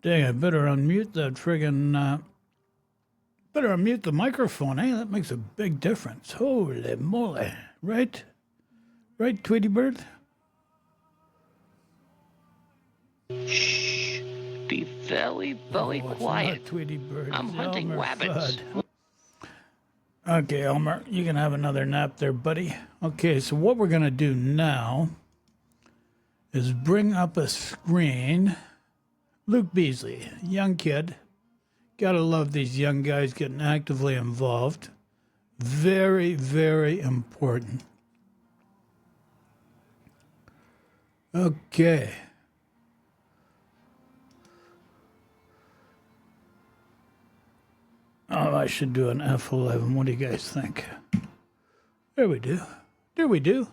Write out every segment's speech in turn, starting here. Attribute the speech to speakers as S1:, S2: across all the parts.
S1: Dang, I better unmute that friggin', better unmute the microphone, eh? That makes a big difference. Holy moly. Right? Right, Tweety Bird?
S2: Shh. Be very quiet.
S1: It's not Tweety Bird.
S2: I'm
S1: It's
S2: hunting
S1: Elmer
S2: rabbits.
S1: Fudd. Okay, Elmer, you can have another nap there, buddy. Okay, so what we're going to do now is bring up a screen. Luke Beasley, young kid. Gotta love these young guys getting actively involved. Very, very important. Okay. Oh, I should do an F11. What do you guys think? There we do. There we do.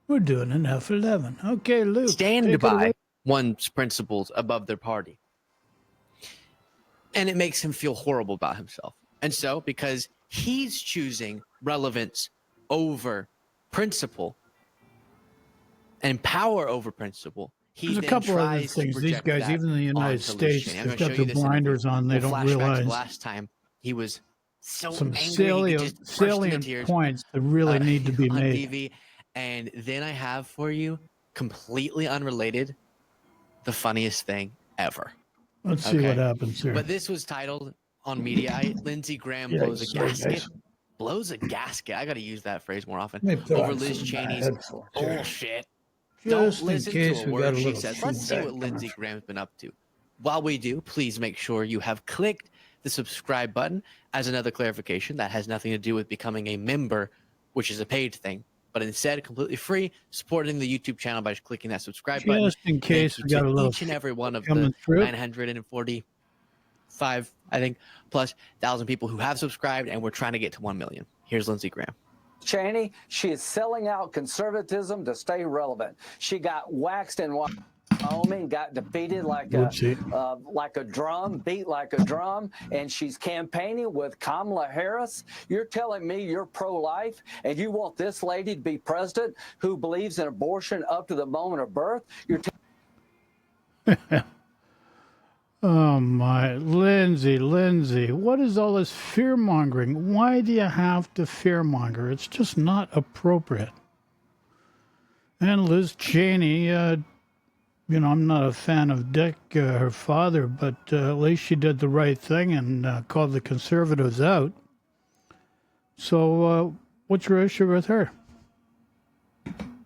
S1: We're doing an F11. Okay, Luke.
S3: Stand by one's principles above their party. And it makes him feel horrible about himself. And so, because he's choosing relevance over principle and power over principle,
S1: there's a couple of other things. These guys, even in the United States, they've got their blinders on. They don't realize
S3: last time he was
S1: some salient points that really need to be made.
S3: TV. And then I have for you, completely unrelated, the funniest thing ever.
S1: Let's see what happens here.
S3: But this was titled on Mediaite, Lindsay Graham blows a gasket. Blows a gasket. I got to use that phrase more often. Over Liz Cheney's bullshit. Don't listen to a word she says. Let's see what Lindsay Graham's been up to. While we do, please make sure you have clicked the subscribe button. As another clarification, that has nothing to do with becoming a member, which is a paid thing, but instead completely free, supporting the YouTube channel by just clicking that subscribe button.
S1: Just in case we got a little
S3: each and every one of the 945, I think, plus 1,000 people who have subscribed, and we're trying to get to 1 million. Here's Lindsay Graham.
S4: Cheney, she is selling out conservatism to stay relevant. She got waxed in Wyoming, got defeated like a drum, beat like a drum, and she's campaigning with Kamala Harris. You're telling me you're pro-life and you want this lady to be president who believes in abortion up to the moment of birth? You're
S1: Oh my, Lindsay, what is all this fear-mongering? Why do you have to fearmonger? It's just not appropriate. And Liz Cheney, I'm not a fan of Dick, her father, but at least she did the right thing and called the conservatives out. So what's your issue with her?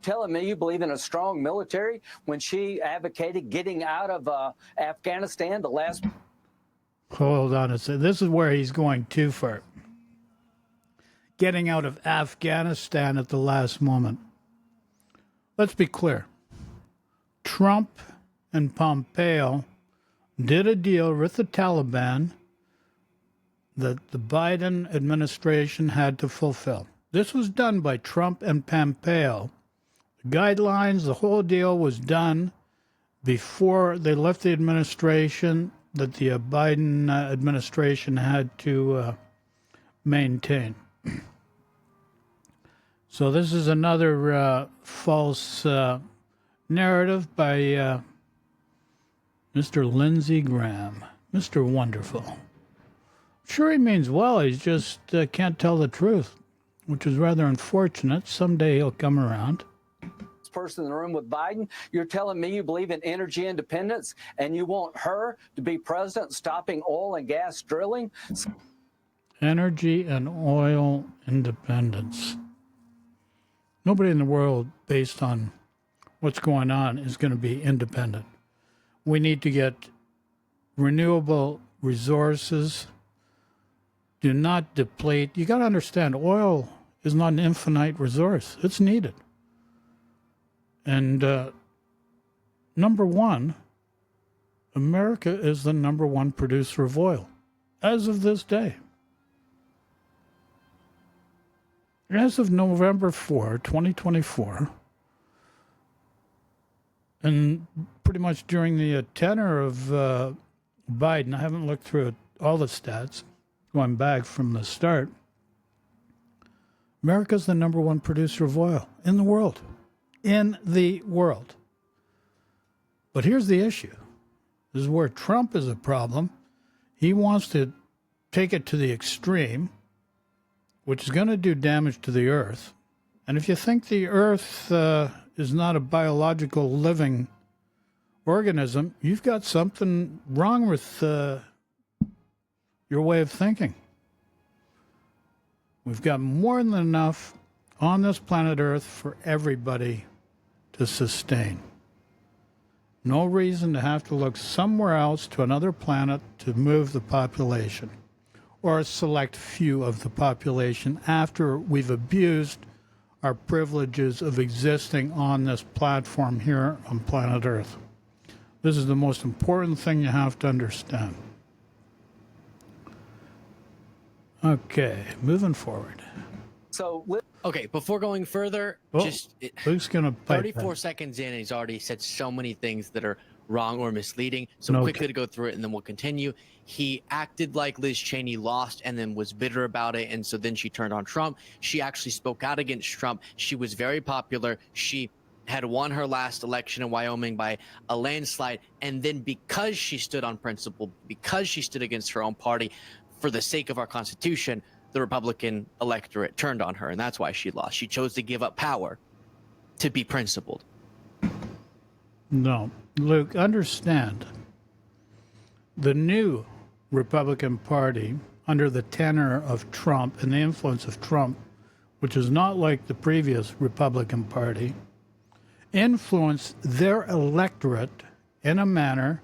S4: Telling me you believe in a strong military when she advocated getting out of Afghanistan the last...
S1: Hold on a second. This is where he's going too far. Getting out of Afghanistan at the last moment. Let's be clear. Trump and Pompeo did a deal with the Taliban that the Biden administration had to fulfill. This was done by Trump and Pompeo. The guidelines, the whole deal was done before they left the administration that the Biden administration had to maintain. So this is another false narrative by Mr. Lindsey Graham, Mr. Wonderful. Sure, he means well, he just can't tell the truth, which is rather unfortunate. Someday he'll come around.
S4: Person in the room with Biden, you're telling me you believe in energy independence and you want her to be president, stopping oil and gas drilling?
S1: Energy and oil independence. Nobody in the world, based on what's going on, is going to be independent. We need to get renewable resources. Do not deplete. You got to understand, oil is not an infinite resource. It's needed. And number one, America is the number one producer of oil as of this day. As of November 4, 2024, and pretty much during the tenure of Biden, I haven't looked through all the stats, going back from the start, America's the number one producer of oil in the world. In the world. But here's the issue. This is where Trump is a problem. He wants to take it to the extreme, which is going to do damage to the earth. And if you think the earth is not a biological living organism, you've got something wrong with your way of thinking. We've got more than enough on this planet Earth for everybody to sustain. No reason to have to look somewhere else to another planet to move the population, or a select few of the population after we've abused our privileges of existing on this platform here on planet Earth. This is the most important thing you have to understand. Okay, moving forward.
S4: So,
S3: okay, before going further,
S1: Luke's gonna
S3: 34 seconds in, and he's already said so many things that are wrong or misleading. So quickly to go through it, and then we'll continue. He acted like Liz Cheney lost and then was bitter about it, and so then she turned on Trump. She actually spoke out against Trump. She was very popular. She had won her last election in Wyoming by a landslide, and then because she stood on principle, because she stood against her own party, for the sake of our Constitution, the Republican electorate turned on her, and that's why she lost. She chose to give up power to be principled.
S1: No, Luke, understand. The new Republican Party, under the tenor of Trump and the influence of Trump, which is not like the previous Republican Party, influenced their electorate in a manner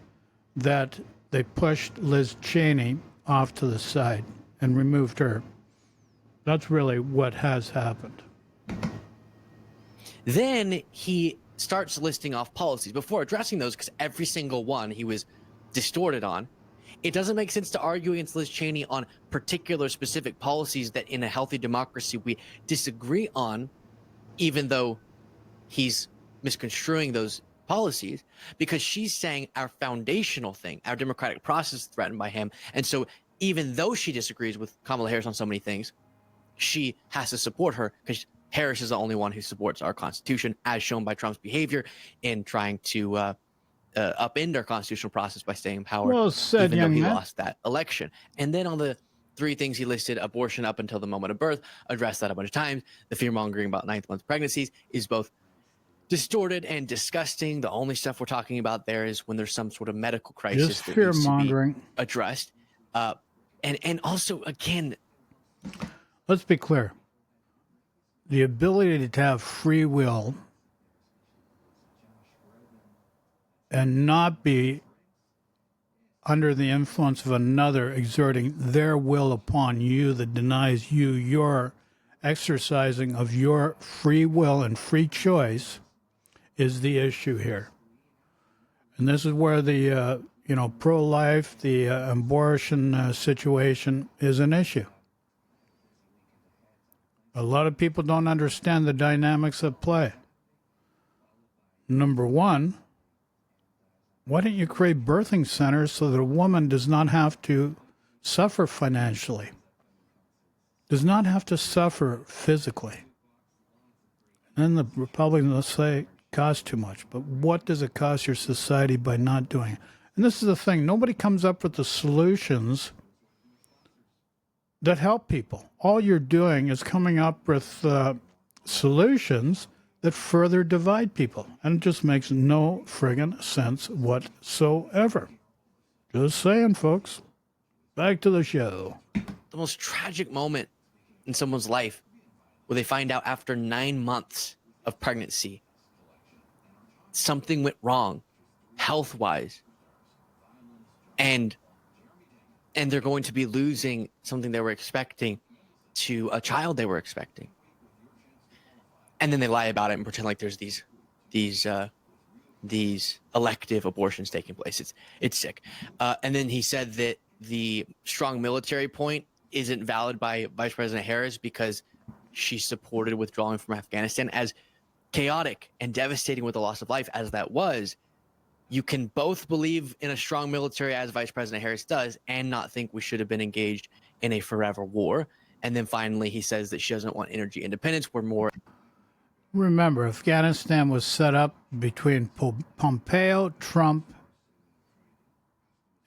S1: that they pushed Liz Cheney off to the side and removed her. That's really what has happened.
S3: Then he starts listing off policies before addressing those, because every single one he was distorted on. It doesn't make sense to argue against Liz Cheney on particular specific policies that in a healthy democracy we disagree on, even though he's misconstruing those policies, because she's saying our foundational thing, our democratic process is threatened by him. And so even though she disagrees with Kamala Harris on so many things, she has to support her, because Harris is the only one who supports our Constitution, as shown by Trump's behavior in trying to upend our constitutional process by staying in power,
S1: well said,
S3: even though he
S1: man.
S3: lost that election. And then on the three things he listed, abortion up until the moment of birth, addressed that a bunch of times. The fear-mongering about ninth-month pregnancies is both distorted and disgusting. The only stuff we're talking about there is when there's some sort of medical crisis
S1: Just
S3: that needs to be addressed. And also, again,
S1: let's be clear. The ability to have free will and not be under the influence of another exerting their will upon you that denies you your exercising of your free will and free choice is the issue here. And this is where the pro-life, the abortion situation is an issue. A lot of people don't understand the dynamics at play. Number one, why don't you create birthing centers so that a woman does not have to suffer financially, does not have to suffer physically? And then the Republicans will say it costs too much. But what does it cost your society by not doing it? And this is the thing. Nobody comes up with the solutions that help people. All you're doing is coming up with solutions that further divide people. And it just makes no friggin' sense whatsoever. Just saying, folks. Back to the show.
S3: The most tragic moment in someone's life where they find out after 9 months of pregnancy something went wrong health-wise. And they're going to be losing something they were expecting to a child they were expecting. And then they lie about it and pretend like there's these elective abortions taking place. It's sick. And then he said that the strong military point isn't valid by Vice President Harris because she supported withdrawing from Afghanistan. As chaotic and devastating with the loss of life as that was, you can both believe in a strong military, as Vice President Harris does, and not think we should have been engaged in a forever war. And then finally, he says that she doesn't want energy independence. We're more.
S1: Remember, Afghanistan was set up between Pompeo, Trump,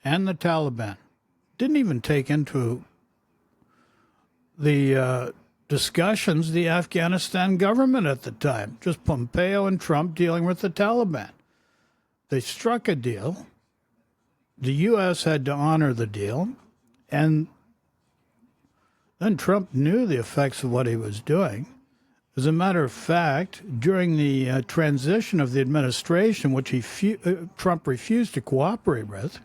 S1: and the Taliban. Didn't even take into the discussions the Afghanistan government at the time, just Pompeo and Trump dealing with the Taliban. They struck a deal. The U.S. had to honor the deal, and then Trump knew the effects of what he was doing. As a matter of fact, during the transition of the administration, which Trump refused to cooperate with,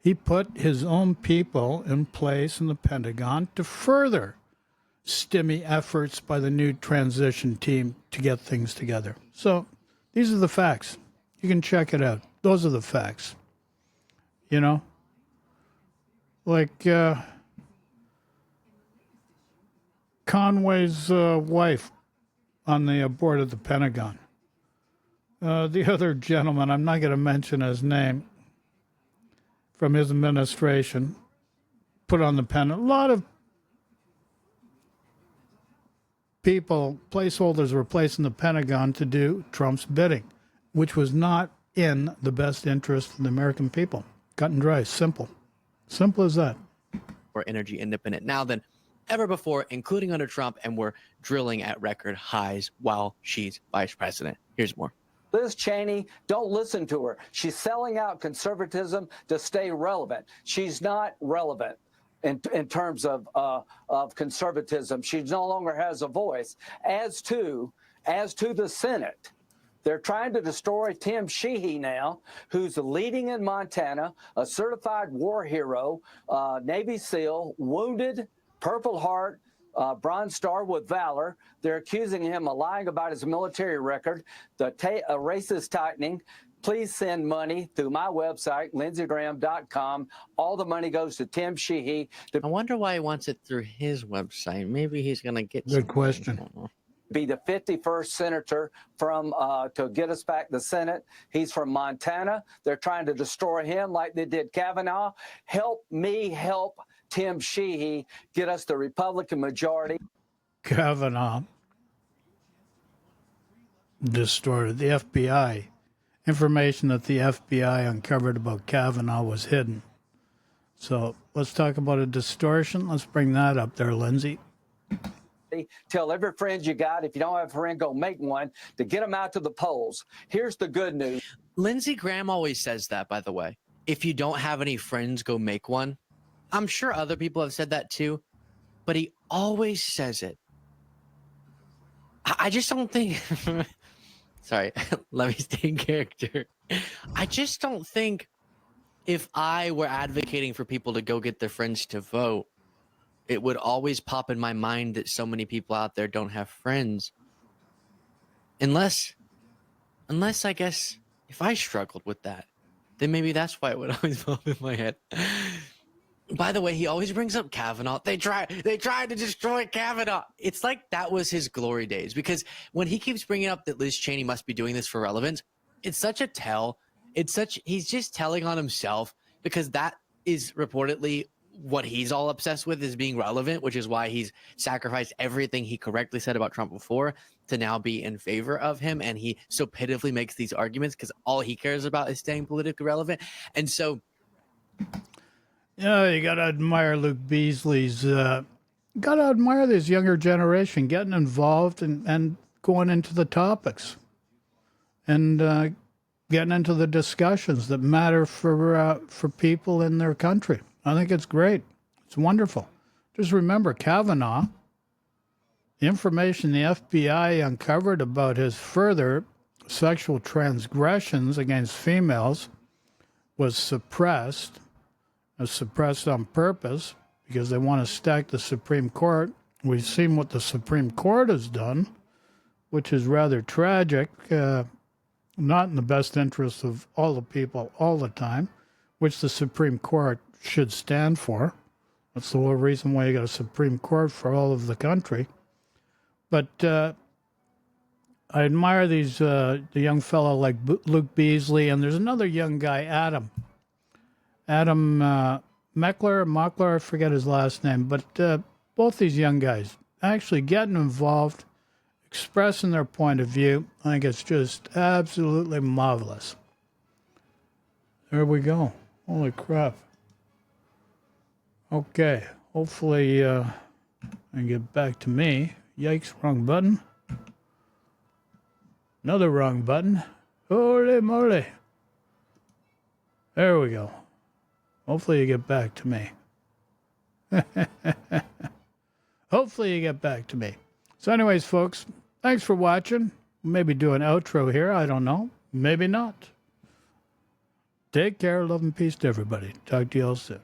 S1: he put his own people in place in the Pentagon to further stymie efforts by the new transition team to get things together. So these are the facts. You can check it out. Those are the facts. You know? Like Conway's wife on the board of the Pentagon. The other gentleman, I'm not going to mention his name, from his administration, put on the Pentagon. A lot of people, placeholders were placed in the Pentagon to do Trump's bidding, which was not in the best interest of the American people. Cut and dry, simple. Simple as that.
S3: We're energy independent now than ever before, including under Trump, and we're drilling at record highs while she's vice president. Here's more.
S4: Liz Cheney, don't listen to her. She's selling out conservatism to stay relevant. She's not relevant in terms of conservatism. She no longer has a voice. As to the Senate, they're trying to destroy Tim Sheehy now, who's leading in Montana, a certified war hero, Navy SEAL, wounded, Purple Heart, Bronze Star with Valor. They're accusing him of lying about his military record. The race is tightening. Please send money through my website, lindsaygraham.com. All the money goes to Tim Sheehy.
S3: I wonder why he wants it through his website. Maybe he's going to get...
S1: Good question.
S4: Be the 51st senator from to get us back the Senate. He's from Montana. They're trying to destroy him like they did Kavanaugh. Help me help Tim Sheehy get us the Republican majority.
S1: Kavanaugh distorted the FBI. Information that the FBI uncovered about Kavanaugh was hidden. So let's talk about a distortion. Let's bring that up there, Lindsay.
S4: Tell every friend you got, if you don't have a friend, go make one, to get them out to the polls. Here's the good news.
S3: Lindsey Graham always says that, by the way. If you don't have any friends, go make one. I'm sure other people have said that too, but he always says it. I just don't think... Sorry, let me stay in character. I just don't think if I were advocating for people to go get their friends to vote, it would always pop in my mind that so many people out there don't have friends. Unless I guess if I struggled with that, then maybe that's why it would always pop in my head. By the way, he always brings up Kavanaugh. They tried to destroy Kavanaugh. It's like that was his glory days, because when he keeps bringing up that Liz Cheney must be doing this for relevance, it's such a tell. He's just telling on himself, because that is reportedly what he's all obsessed with, is being relevant, which is why he's sacrificed everything he correctly said about Trump before to now be in favor of him. And he so pitifully makes these arguments because all he cares about is staying politically relevant. And so...
S1: Yeah, you got to admire Luke Beasley's, got to admire this younger generation getting involved and going into the topics and getting into the discussions that matter for people in their country. I think it's great. It's wonderful. Just remember, Kavanaugh, the information the FBI uncovered about his further sexual transgressions against females was suppressed on purpose because they want to stack the Supreme Court. We've seen what the Supreme Court has done, which is rather tragic, not in the best interest of all the people all the time, which the Supreme Court should stand for. That's the whole reason why you got a Supreme Court for all of the country. But I admire the young fellow like Luke Beasley, and there's another young guy, Adam Meckler, I forget his last name, but both these young guys actually getting involved, expressing their point of view. I think it's just absolutely marvelous. There we go. Holy crap. Okay. Hopefully, I can get back to me. Yikes, wrong button. Another wrong button. Holy moly. There we go. Hopefully you get back to me. Hopefully you get back to me. So anyways, folks, thanks for watching. Maybe do an outro here. I don't know. Maybe not. Take care. Love and peace to everybody. Talk to you all soon.